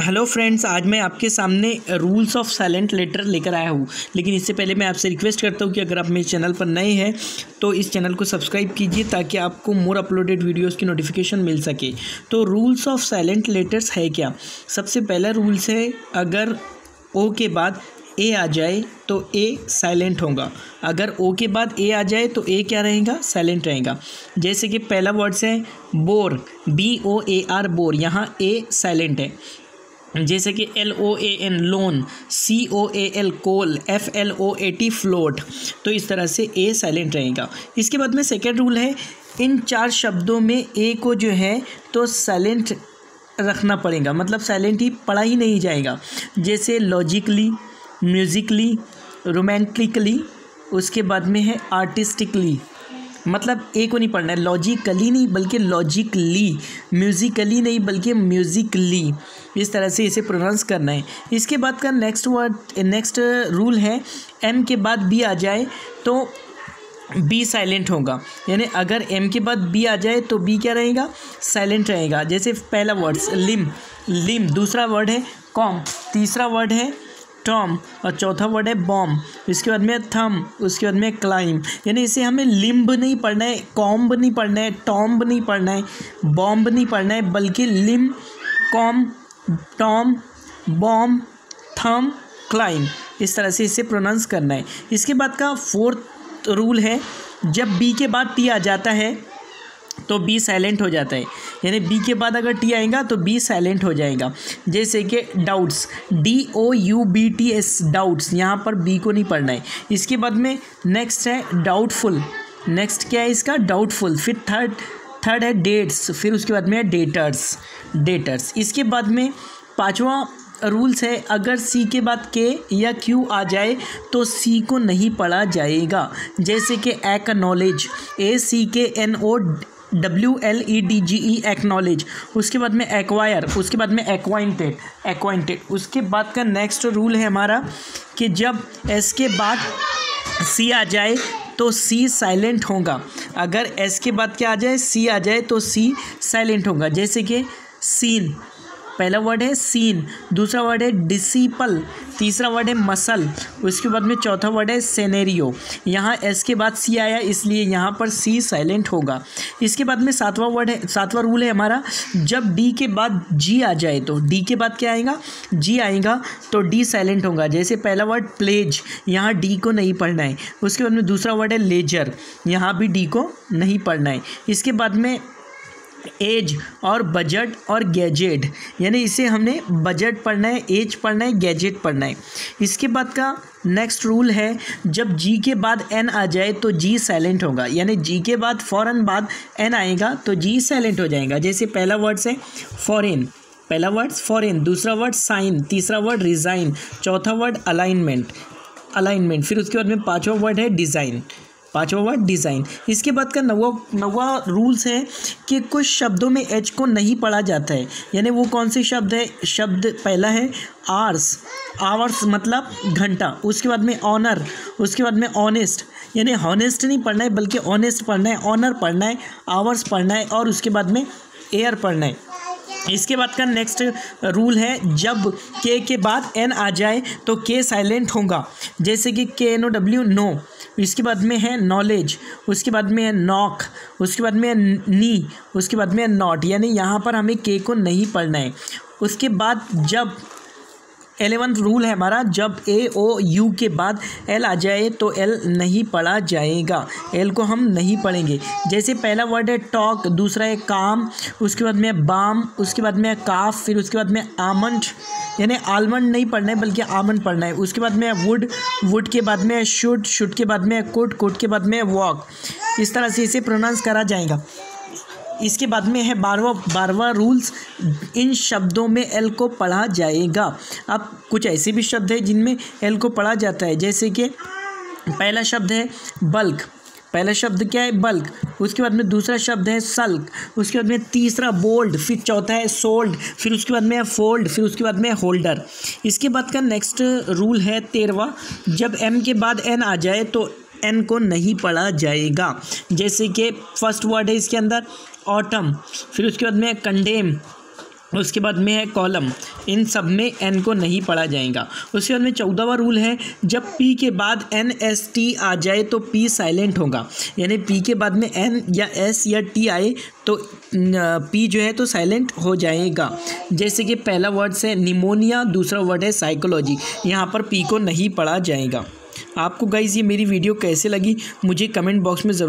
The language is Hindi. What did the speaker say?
हेलो फ्रेंड्स, आज मैं आपके सामने रूल्स ऑफ साइलेंट लेटर लेकर आया हूँ। लेकिन इससे पहले मैं आपसे रिक्वेस्ट करता हूँ कि अगर आप मेरे चैनल पर नए हैं तो इस चैनल को सब्सक्राइब कीजिए ताकि आपको मोर अपलोडेड वीडियोस की नोटिफिकेशन मिल सके। तो रूल्स ऑफ साइलेंट लेटर्स है क्या? सबसे पहला रूल्स है, अगर ओ के बाद ए आ जाए तो ए साइलेंट होगा। अगर ओ के बाद ए आ जाए तो ए क्या रहेगा? साइलेंट रहेगा। जैसे कि पहला वर्ड्स है बोर, BOAR बोर, यहाँ ए साइलेंट है। जैसे कि LOAN लोन, COAL कोल, FLOAT फ्लोट, तो इस तरह से ए साइलेंट रहेगा। इसके बाद में सेकेंड रूल है, इन चार शब्दों में ए को जो है तो साइलेंट रखना पड़ेगा, मतलब साइलेंट ही पढ़ा ही नहीं जाएगा। जैसे लॉजिकली, म्यूजिकली, रोमांटिकली, उसके बाद में है आर्टिस्टिकली, मतलब ए को नहीं पढ़ना है, लॉजिकली नहीं बल्कि लॉजिकली, म्यूजिकली नहीं बल्कि म्यूजिकली, इस तरह से इसे प्रोनाउंस करना है। इसके बाद का नेक्स्ट रूल है, एम के बाद बी आ जाए तो बी साइलेंट होगा। यानी अगर एम के बाद बी आ जाए तो बी क्या रहेगा? साइलेंट रहेगा। जैसे पहला वर्ड्स लिम, दूसरा वर्ड है कॉम, तीसरा वर्ड है टॉम और चौथा वर्ड है बॉम्ब, इसके बाद में थम, उसके बाद में क्लाइम। यानी इसे हमें लिम्ब नहीं पढ़ना है, कॉम्ब नहीं पढ़ना है, टॉम्ब नहीं पढ़ना है, बॉम्ब नहीं पढ़ना है, बल्कि लिम, कॉम, टॉम, बॉम्ब, थम, क्लाइम, इस तरह से इसे प्रोनाउंस करना है। इसके बाद का फोर्थ रूल है, जब बी के बाद टी आ जाता है तो बी साइलेंट हो जाता है। यानी बी के बाद अगर टी आएगा तो बी साइलेंट हो जाएगा। जैसे कि डाउट्स, DOUBTS डाउट्स, यहाँ पर बी को नहीं पढ़ना है। इसके बाद में नेक्स्ट है डाउटफुल, नेक्स्ट क्या है इसका? डाउटफुल। फिर थर्ड है डेट्स, फिर उसके बाद में है डेटर्स। इसके बाद में पांचवा रूल्स है, अगर सी के बाद के या क्यू आ जाए तो सी को नहीं पढ़ा जाएगा। जैसे कि एक्नॉलेज, ACKNOWLEDGE एक्नॉलेज, उसके बाद में एक्वायर, उसके बाद में एक्वाइंटेड। उसके बाद का नेक्स्ट रूल है हमारा कि जब एस के बाद सी आ जाए तो सी साइलेंट होगा। अगर एस के बाद क्या आ जाए? सी आ जाए तो सी साइलेंट होगा। जैसे कि सीन, पहला वर्ड है सीन, दूसरा वर्ड है डिसिपल, तीसरा वर्ड है मसल, उसके बाद में चौथा वर्ड है सेनेरियो। यहाँ एस के बाद सी आया इसलिए यहाँ पर सी साइलेंट होगा। इसके बाद में सातवां रूल है हमारा, जब डी के बाद जी आ जाए तो डी के बाद क्या आएगा? जी आएगा तो डी साइलेंट होगा। जैसे पहला वर्ड प्लेज, यहाँ डी को नहीं पढ़ना है। उसके बाद में दूसरा वर्ड है लेजर, यहाँ भी डी को नहीं पढ़ना है। इसके बाद में एज और बजट और गैजेट, यानी इसे हमने बजट पढ़ना है, एज पढ़ना है, गैजेट पढ़ना है। इसके बाद का नेक्स्ट रूल है, जब जी के बाद एन आ जाए तो जी साइलेंट होगा। यानी जी के बाद फ़ौरन बाद एन आएगा तो जी साइलेंट हो जाएगा। जैसे पहला वर्ड है फॉरेन, पहला वर्ड फॉरेन, दूसरा वर्ड साइन, तीसरा वर्ड रिज़ाइन, चौथा वर्ड अलाइनमेंट, फिर उसके बाद में पाँचवा वर्ड है डिज़ाइन, इसके बाद का नवा रूल्स है कि कुछ शब्दों में एच को नहीं पढ़ा जाता है। यानी वो कौन से शब्द है? पहला है आवर्स मतलब घंटा, उसके बाद में ऑनर, उसके बाद में ऑनेस्ट, यानी हॉनेस्ट नहीं पढ़ना है बल्कि ऑनेस्ट पढ़ना है, ऑनर पढ़ना है, आवर्स पढ़ना है और उसके बाद में एयर पढ़ना है। इसके बाद का नेक्स्ट रूल है, जब के बाद एन आ जाए तो के साइलेंट होगा। जैसे कि KNOW नो, इसके बाद में है नॉलेज, उसके बाद में है नॉक, उसके बाद में है नी, उसके बाद में है नॉट, यानी यहाँ पर हमें के को नहीं पढ़ना है। उसके बाद जब 11th रूल है हमारा, जब AOU के बाद L आ जाए तो L नहीं पढ़ा जाएगा, L को हम नहीं पढ़ेंगे। जैसे पहला वर्ड है टॉक, दूसरा है काम, उसके बाद में बाम, उसके बाद में है काफ, फिर उसके बाद में आमंड, यानी आलमंड नहीं पढ़ना है बल्कि आमंड पढ़ना है। उसके बाद में है वुड के बाद में है शुड के बाद में है कुड के बाद में है वॉक, इस तरह से इसे प्रोनाउंस करा जाएगा। इसके बाद में है 12वां रूल्स, इन शब्दों में एल को पढ़ा जाएगा। अब कुछ ऐसे भी शब्द हैं जिनमें एल को पढ़ा जाता है। जैसे कि पहला शब्द है बल्क, पहला शब्द क्या है? बल्क, उसके बाद में दूसरा शब्द है सल्क, उसके बाद में तीसरा बोल्ड, फिर चौथा है सोल्ड, फिर उसके बाद में है फोल्ड, फिर उसके बाद में होल्डर। इसके बाद का नेक्स्ट रूल है 13वां, जब एम के बाद एन आ जाए तो एन को नहीं पढ़ा जाएगा। जैसे कि फर्स्ट वर्ड है इसके अंदर ऑटम, फिर उसके बाद में कंडेम, उसके बाद में है कॉलम, इन सब में एन को नहीं पढ़ा जाएगा। उसके बाद में 14वां रूल है, जब पी के बाद एन एस टी आ जाए तो पी साइलेंट होगा, यानी पी के बाद में एन या एस या टी आए तो पी जो है तो साइलेंट हो जाएगा। जैसे कि पहला वर्ड है निमोनिया, दूसरा वर्ड है साइकोलॉजी, यहाँ पर पी को नहीं पढ़ा जाएगा। आपको गाइस ये मेरी वीडियो कैसे लगी मुझे कमेंट बॉक्स में ज़रूर